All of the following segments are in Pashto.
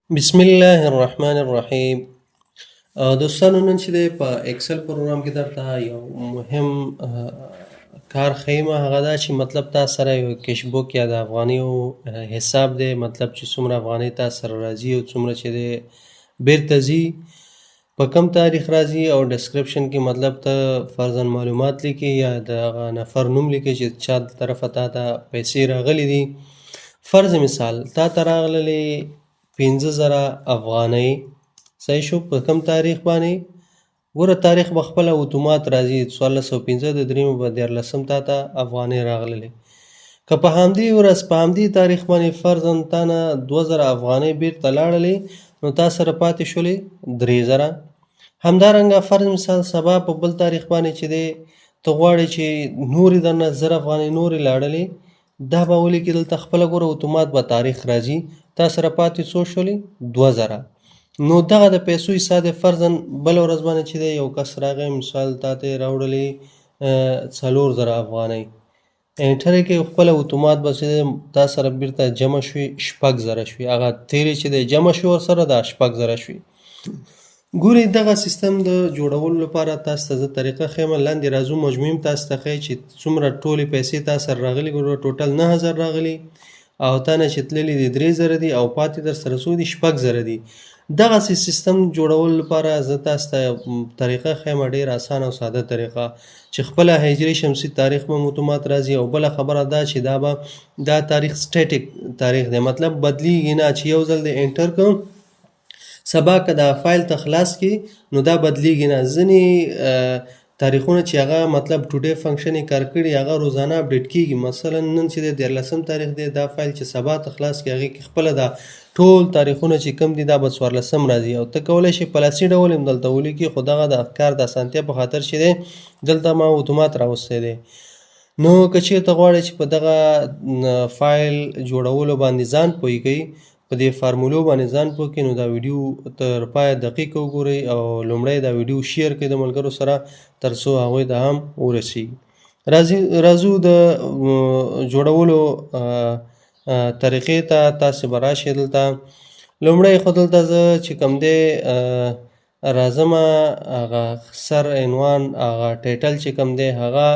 بسم الله الرحمن الرحیم. دوستانو، نن چې دی په ایکسل پروګرام کې درته یو مهم کار ښیم. هغه دا چې مطلب تاسو سره یو کیش بوک یا د افغانیو حساب دی، مطلب چې څومره افغانۍ تاسو سره راځي او څومره چې دی بیرته ځي، په کم تاریخ راځي، او ډسکرپشن کې مطلب ته فرضاً معلومات لیکي یا د هغه نفر نوم لیکي چې چا طرفه تا ته پیسې راغلي دي. فرض مثال تا ته راغللې 15,000 افغانۍ، صحیح شو، په کم تاریخ باندې ګوره تاریخ به خپله اتومات راځي 1415 د دریمه به 14 تا ته افغانۍ راغللې. که په همدې ورځ په همدې تاریخ باندې فرضاً تا نه 2000 افغانۍ بیرته لاړلې، نو تا سره پاتې شولې 3000. همدارنګه فرض مثال سبا په بل تاریخ باندې چې دی ته غواړې چې نورې درنه 1000 افغانۍ نورې لاړلې، دا به ولیکې دلته خپله ګوره اتومات به تاریخ راځي، تا سره پاتې څو شولې 2000. نو دغه د پیسو حساب دی. فرضاً بله ورځ باندې چې دی یو کس راغی، مثال تا ته یې راوړلې 4000 افغانۍ، انټر یې کړې، خپله اتومات به چې دی تا سره بیرته جمع شوې 6000 شوې. هغه تیرې چې دی جمع شوې ورسره دا 6000 شوې. ګورئ دغه سیستم د جوړولو لپاره تاسو ته زه طریقه ښیم. لاندې راځو مجموعي م تاسو ته ښیي چې څومره ټولې پیسې تا سره راغلي. ګوره ټوټل 9000 راغلي او تا نه چې تللي دي 3000 دي او پاتې در سره څو دي 6000 دي. دغسې سیستم جوړولو لپاره زه تاسو ته طریقه ښیم، ډېره اسانه او ساده طریقه چې خپله هجري شمسي تاریخ به اتومات راځي. او بله خبره دا چې دا تاریخ سټیټیک تاریخ دی، مطلب بدلیږي نه، چې یو ځل د انټر کوم سبا که دا فایل ته خلاص کړي نو دا بدلیږي نه. ځینې تاریخونه چې هغه مطلب ټوډے فنکشن یې کار کړي هغه روزانه اپډیټ کیږي. مثلا نن چې دی 14 تاریخ دی، دا فایل چې سبا ته خلاص کړي هغې کې خپله دا ټول تاریخونه چې کم دي دا به 14 راځي، او ته کولی شي په لاسي ډول هم دلته ولیکي، خو دغه د کار د اسانتیا په خاطر چې دی دلته ما اتومات راوستی دی. نو که چېرته غواړئ چې په دغه فایل جوړولو باندې ځان پوهیږئ، په دې فارمولو باندې ځان پوه کړئ، نو دا ویډیو تر پایه دقیق وګورئ او لومړی دا ویډیو شیر کړئ د ملګرو سره تر څو هغوی ته هم ورسیږي. راځو د جوړولو طریقې ته. تاسې به راشئ دلته. لومړی خو دلته زه چې کوم دی راځمه، هغه سر عنوان هغه ټایټل چې کوم دی هغه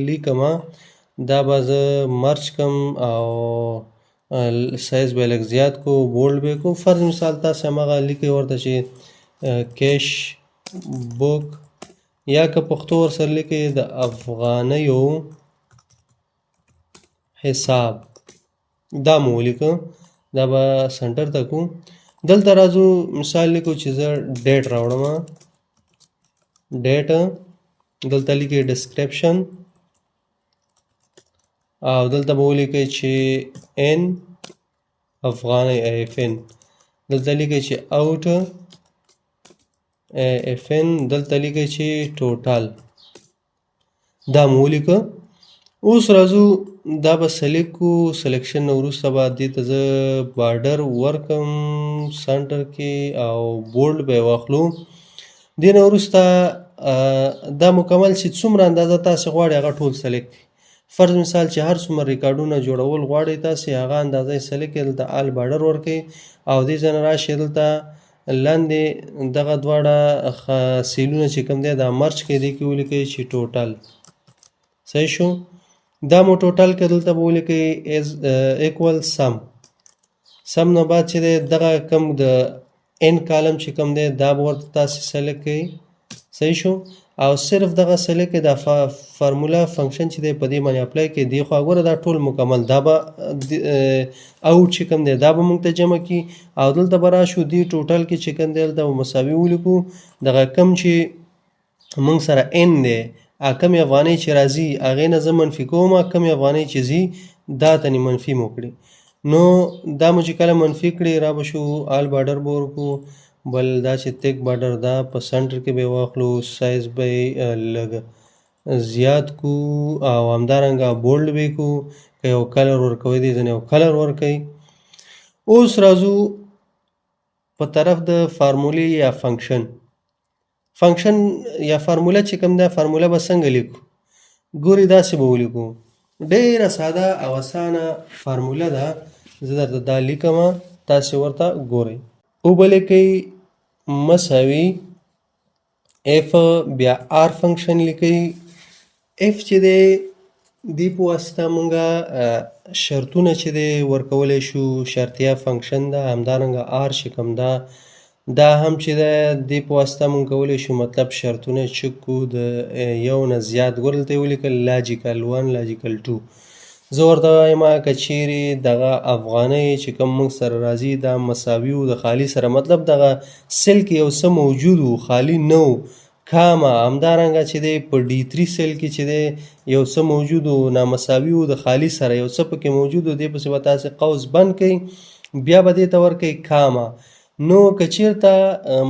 لیکمه. دا به زه مرچ کم او سایز به لږ زیات کو، بولډ به کو. فرض مثال تاسې هماغه لیکئ ورته چې کیش بوک، یا که پښتو ورسره لیکئ د افغانیو حساب، دا مو ولیکه. دا به سنټر ته کو. دلته راځو مثال لیکو چې زه ډیټ راوړم، ډیټ. دلته لیکئ ډسکرپشن او دلته به ولیکئ چې ان افغانۍ اف ان. دلته لیکئ چې اوټ اف ان. دلته لیکئ چې ټوټل. دا مو ولیکه. اوس راځو دا به سلیکټ کو. سلیکشن نه وروسته به دې ته زه بارډر ورکم سنټر کې او بولډ به یې واخلو. دې نه وروسته دا مکمل چې څومره اندازه تاسې غواړئ هغه ټول سلیکټ کړئ. فرض مثال چې هر څومره ریکارډونه جوړول غواړئ تاسې هغه اندازه یې سلیکټ کړئ. دلته آل بارډر ورکړئ او دې ځای نه راشئ دلته لاندې دغه دواړه سیلونه چې کوم دی دا مرچ کړئ، دې کې ولیکئ چې ټوټل. صحیح شو. دا مو ټوټل کړه. دلته به ولیکئ ایکول سم. سم نه بعد چې دی دغه کم د ان کالم چې کوم دی دا به ورته تاسې سلیکټ کړئ. صحیح شو. او صرف دغه سلیکټ کړئ، دا فارمولا فنکشن چې دی په دې باندې اپلای کړئ. دې خوا ګوره دا ټول مکمل، دا به اوټ چې کوم دی دا به موږ ته جمع کړي، او دلته به راشو دې ټوټل کې چې کوم دی دلته به مساوي ولیکو. دغه کم چې موږ سره ان دی، کمې افغانۍ چې راځي هغې نه زه منفي کوم، کمې افغانۍ چې ځي دا تنې منفي مو کړي. نو دا مو چې کله منفي کړي را به شو آل بارډر به ورکو، بل دا چې تیک بارډر دا په سنټر کې به یې واخلو، سایز به یې لږ زیات کو او همدارنګه بولډ به یې کو. که یو کلر ورکوئ دې ځینې یو کلر ورکوئ. اوس راځو په طرف د فارمولې یا فنکشن. فنکشن یا فارموله چې کوم ده فارموله به څنګه لیکو؟ ګورئ داسې به ولیکو. ډېره ساده او اسانه فارموله ده. زه درته دا لیکمه، تاسې ورته ګورئ. او بل لیکئ مساوي اف بیا آر فنکشن لیکئ. اف چې دی دې په واسطه مونږه شرطونه چې دی ورکولی شو، شرطیه فنکشن ده. همدارنګه آر چې کوم ده دا هم چې ده دې په واسطه مونږ کولی شو مطلب شرطونه چک کړو د یو نه زیات. ګوره دلته یې ولیکل لاجیکل 1 لاجیکل 2. زه ورته وایم که چیرې دغه افغانۍ چې کوم موږ سره راځي دا مساوي و د خالي سره، مطلب دغه سیل کې یو څه موجود و خالي نه و کامه. همدارنګه چې دی په D3 سیل کې چې دی یو څه موجود و نامساوي و د خالي سره، یو څه پکې موجود و، دې پسې به تاسې قوس بند کئ، بیا به دې ته ورکئ کامه. نو که چیرته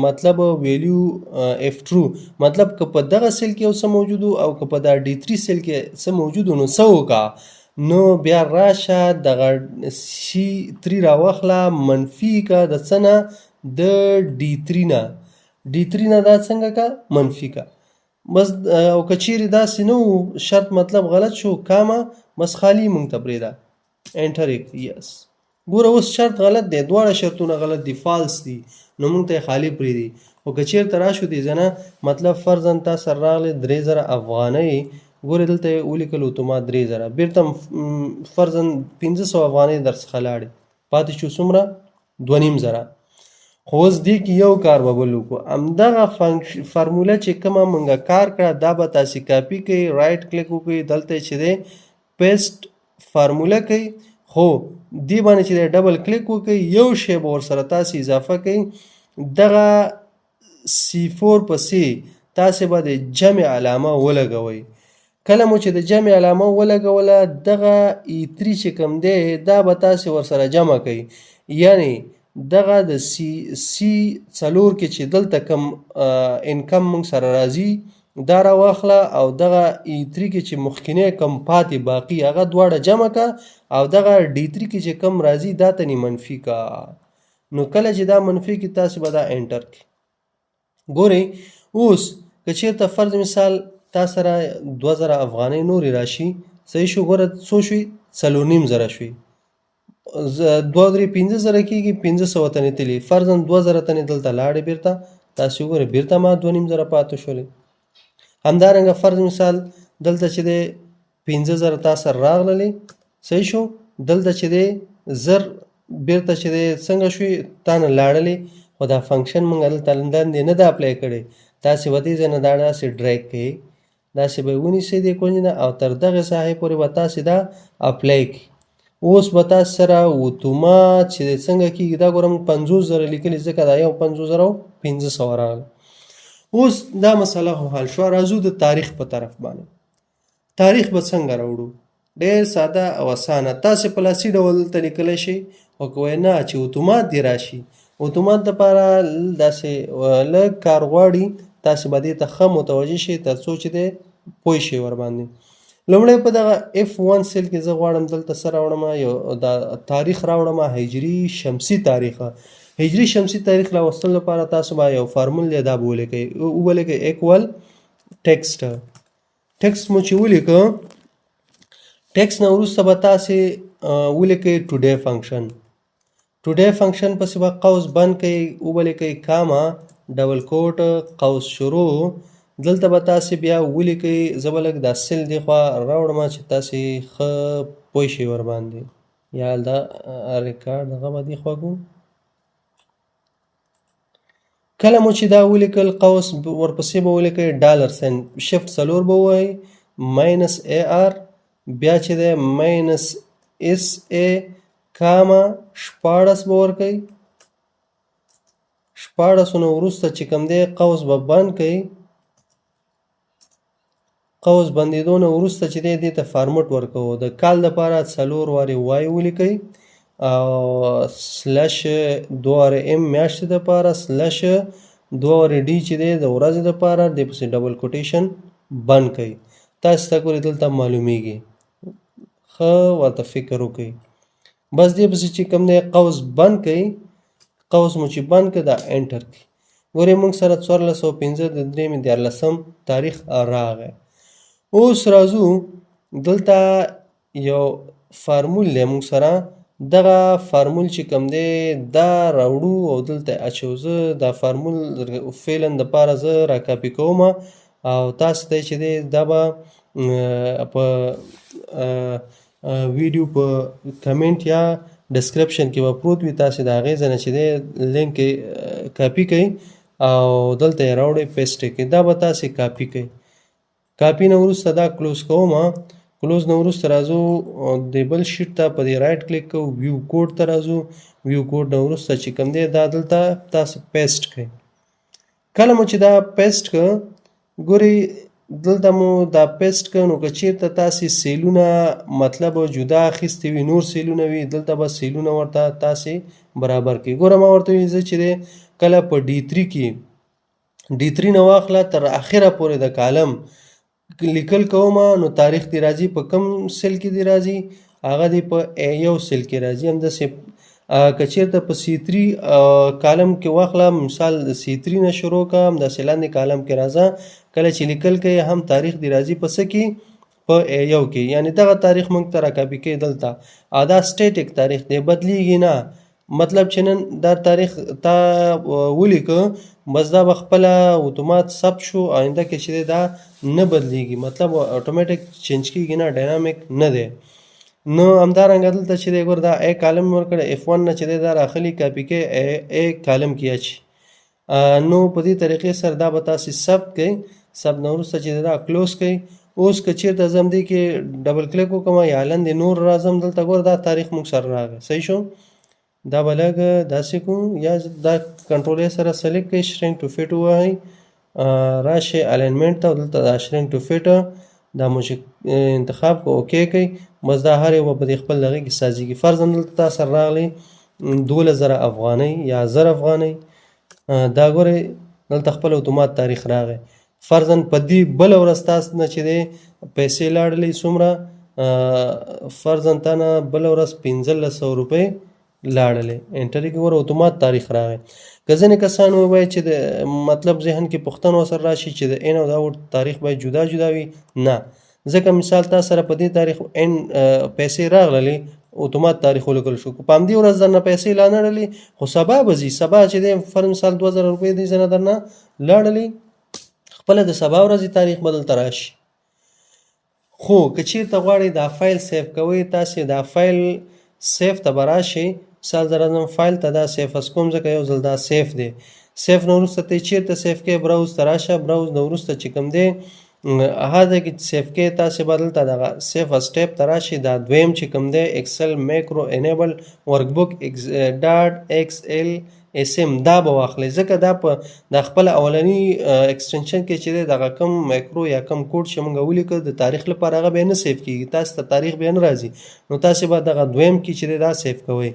مطلب ویلیو اف ټرو، مطلب که په دغه سیل کې یو څه موجود و او که په دا D3 سیل کې څه موجود و نو څه وکړه، نو بیا راشه دغه C3 راواخله منفي که د څه نه د D3 نه، D3 نه دا څنګه که منفي که بس. او که چیرې داسې نه و شرط مطلب غلط شو کامه بس خالي مونږ ته پرېږده انټر یې یس. ګوره اوس شرط غلط دی، دواړه شرطونه غلط دي، فالس دي، نو مونږ ته یې خالي پرېږدي. خو که چیرته راشو دې ځای نه مطلب فرضاً تا سره راغلی 3000 افغانۍ، ګورې دلته یې ولیکل اتومات 3000، بېرته فرضاً 500 افغانۍ در څخه لاړې، پاتې شو څومره 2500. خو اوس دې کې یو کار به بل وکړو، همدغه فارموله چې کومه مونږ کار کړه دا به تاسې کاپي کړئ، رایټ کلیک وکړئ، دلته چې دی پیسټ فارموله کوئ، خو دې باندې چې دی ډبل کلیک وکړئ، یو شی به ورسره تاسې اضافه کوئ، دغه C4 پسې تاسې به د جمع علامه ولګوئ. کله مو چې د جمع علامه ولګوله دغه E3 چې کوم دی دا به تاسې ورسره جمع کوئ، یعنی دغه د C4 کې چې دلته کوم انکم مونږ سره راځي دا راواخله او دغه E3 کې چې مخکینی کم پاتې باقي هغه دواړه جمع که او دغه D3 کې چې کم راځي دا تنې منفي که. نو کله چې دا منفي کې تاسې به دا انټر کړئ. ګورئ اوس که چېرته فرض مثال تا سره 2000 افغانۍ نورې راشي، صحیح شو، ګوره څو شوي 4.5 شوي، 2-3-5 کېږي، 500 تنې تلي، فرضاً 2000 تنې دلته لاړې بېرته، تاسې وګورئ بېرته ما 2500 پاتې شولې. همدارنګه فرض مثال دلته چې دی 5000 تا سره راغللې، صحیح شو، دلته چې دی 1000 بېرته چې دی څنګه شوي تا نه لاړلې، خو دا فنکشن مونږ دلته لاندې نه ده اپلای کړی، تاسې به دې ځای نه دا داسې ډریګ کړئ، داسې به یې ونیسئ دې کونج نه او تر دغې ساحې پورې به تاسې دا اپلای کړئ. اوس به تاسې سره اتومات چې دی څنګه کېږي دا ګوره مونږ 50000 لیکلي ځکه دا یو 50500 راغله. اوس دا مسله خو حل شوه، راځو د تاریخ په طرف باندې. تاریخ به څنګه راوړو؟ ډېر ساده او اسانه، تاسې په لاسي ډول دلته لیکلی شئ، خو که وایي نه چې اتومات دې راشي، اتومات دپاره داسې لږ کار غواړي، تاسې به دې ته ښه متوجه شئ تر څو چې دی پوه شئ ورباندې. لومړی په دغه F1 سیل کې زه غواړم دلته څه راوړم، یو دا تاریخ راوړم، هجري شمسي تاریخ. هجري شمسي تاریخ راوستلو لپاره تاسو به یو فارمول دی دا به ولیکئ، ولیکئ ایکول ټیکسټ. ټیکسټ مو چې ولیکه، ټیکسټ نه وروسته به تاسې ولیکئ ټوډے فنکشن. ټوډے فنکشن پسې به قوس بند کئ، ولیکئ کاما ډبل کوټ قوس شروع. دلته به تاسې بیا ولیکئ، زه به لږ دا سیل دې خوا راوړم چې تاسې ښه پوه شئ ورباندې، یا دا ریکارډ هغه به دې خوا کړو. کله مو چې دا ولیکل قوس ورپسې به ولیکئ ډالر ساین، شفټ 4 به ووایئ، -AR، بیا چې دی -SA کاما 14 به ورکئ. 14 نه وروسته چې کوم دی قوس به بند کئ، قوس بندېدو نه وروسته چې دی دې ته فارمټ ورکوو. د کال دپاره 4 وارې وای ولیکئ او /2 میاشتې دپاره /2 ډي چې دی د ورځې دپاره، دې پسې ډبل کوټیشن بند کئ. تاسې ته ګورئ دلته معلومیږي، ښه ورته فکر وکئ. بس دې پسې چې کوم دی قوس بند کئ، قوس مو چې بند کړ دا انټر کړئ. ګورئ موږ سره 1405 د 13 تاریخ راغی. اوس راځو دلته یو فارمول دی موږ سره دغه فارمول چې کوم دی دا راوړو او دلته اچو. زه دا فارمول فعلا دپاره زه را کاپي کوم او تاسو ته چې دی دا به په ویډیو په کمنټ یا ډسکرپشن کې به پروت وي. تاسې د هغې ځای نه چې دی لینک کاپي کوئ او دلته یې راوړئ پیسټ یې کړئ. دا به تاسې کاپي کوئ. کاپي نه وروسته دا کلوز کوم. کلوز نه وروسته راځو د بل شیټ ته په دې رایټ کلیک کوو، ویو کوډ ته راځو. ویو کوډ نه وروسته چې کوم دی دا دلته تاسې پیسټ کړئ. کله مو چې دا پیسټ کړه ګورئ دلته مو دا پیسټ کړه نو که چېرته تاسې سیلونه مطلب جدا اخیستې وي، نور سیلونه وي، دلته به سیلونه ورته تاسې برابر کړئ. ګوره ما ورته وایي زه چې دی کله په D3 کې D3 نه واخله تر اخره پورې د کالم لیکل کوم نو تاریخ دی راځي په کم سیل کې دی راځي، هغه دی په A1 سیل کې راځي. همداسې که چېرته په C3 کالم کې واخله مثال د C3 نه شروع کړه همداسې لاندې کالم کې راځه، کله چې لیکل کوي هم تاریخ دی راځي په څه کې په A1 کې. یعنې دغه تاریخ موږ ته را کاپي کوي دلته او دا سټیټک تاریخ دی بدلیږي نه. مطلب چې نن دا تاریخ تا ولیکه بس دا به خپله اتومات ثبت شو، آینده کې چې دی دا نه بدلیږي، مطلب اتومیټک چینج کېږي نه، ډاینامیک نه دی. نو همدارنګه دلته چې دی ګوره دا A کالم ورکړی F1 نه چې دی دا راخلي کاپي کوي A کالم کې اچي. نو په دې طریقې سره دا به تاسې ثبت کوئ. ثبت نه وروسته چې دی دا کلوز کوئ. اوس که چېرته زه همدې کې ډبل کلیک وکړم یا لاندې نور راځم دلته ګوره دا تاریخ موږ سره راغی. صحیح شو؟ دا به لږ داسې کوو یا دا کنټرول A سره سلیکټ کړئ، شرینک ټو فټ ووهئ، راشئ الاینمنټ ته دلته دا شرینک ټو فټ دا مو چې انتخاب کو اوکې کوئ. بس دا هر یو به په دې خپل دغې کې سازېږي. فرضاً دلته تا سره راغلی 12,000 افغانۍ یا 1000 افغانۍ، دا ګورئ دلته خپل اتومات تاریخ راغی. فرضاً په دې بله ورځ تاسو نه چې دی پیسې لاړلې څومره، فرضاً تا نه بله ورځ 1500 روپۍ لاړلې، انټر یې کړئ، ګوره اتومات تاریخ راغی. که ځینې کسان ووایي چې د مطلب ذهن کې پوښتنه ورسره راشي چې د ان او د اوټ تاریخ باید جدا جدا وي، نه، ځکه مثال تا سره په دې تاریخ ان پیسې راغللې اتومات تاریخ ولیکل شو، په همدې ورځ درنه پیسې لا نه ړلې خو سبا به ځي، سبا چې دی فرض مثال 2000 روپۍ دې ځای نه درنه لاړلې خپله د سبا ورځې تاریخ به دلته راشي. خو که چېرته غواړئ دا فایل سیف کوئ تاسې دا فایل سیف ته به راشئ. مثال زه راځم فایل ته دا سیف از کوم ځکه یو ځل دا سیف دی. سیف نه وروسته ته چېرته سیف کوې براوز ته راشه، براوز نه وروسته چې کوم دی هغه ځای کې سیف کوې تاسې به دلته دغه سیف از ټیپ ته راشئ. دا دویم چې کوم دی ایکسل میکرو انیبل ورک بک ډاټ XL SM دا به واخلئ، ځکه دا په د خپل اولني ایکسټنشن کې چې دی دغه کم میکرو یا کم کوډ چې موږ ولیکه د تاریخ لپاره هغه بیا نه سیف کېږي، تاسې ته تاریخ بیا نه راځي، نو تاسې به دغه دویم کې چې دی دا سیف کوئ.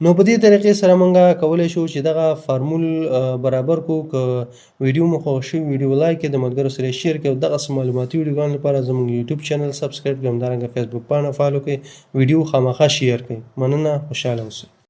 نو په دې طریقې سره موږ کولی شو چې دغه فارمول برابر کړو. که ویډیو مو خوښ شوي ویډیو لایک کړئ، د ملګرو سره یې شیر کړئ او دغسې معلوماتي ویډیوګانو لپاره زموږ یوټیوب چینل سبسکرایب کړئ، همدارنګه فیسبوک پاڼه فالو کړئ، ویډیو خامخا شیر کړئ. مننه، خوشحاله اوسئ.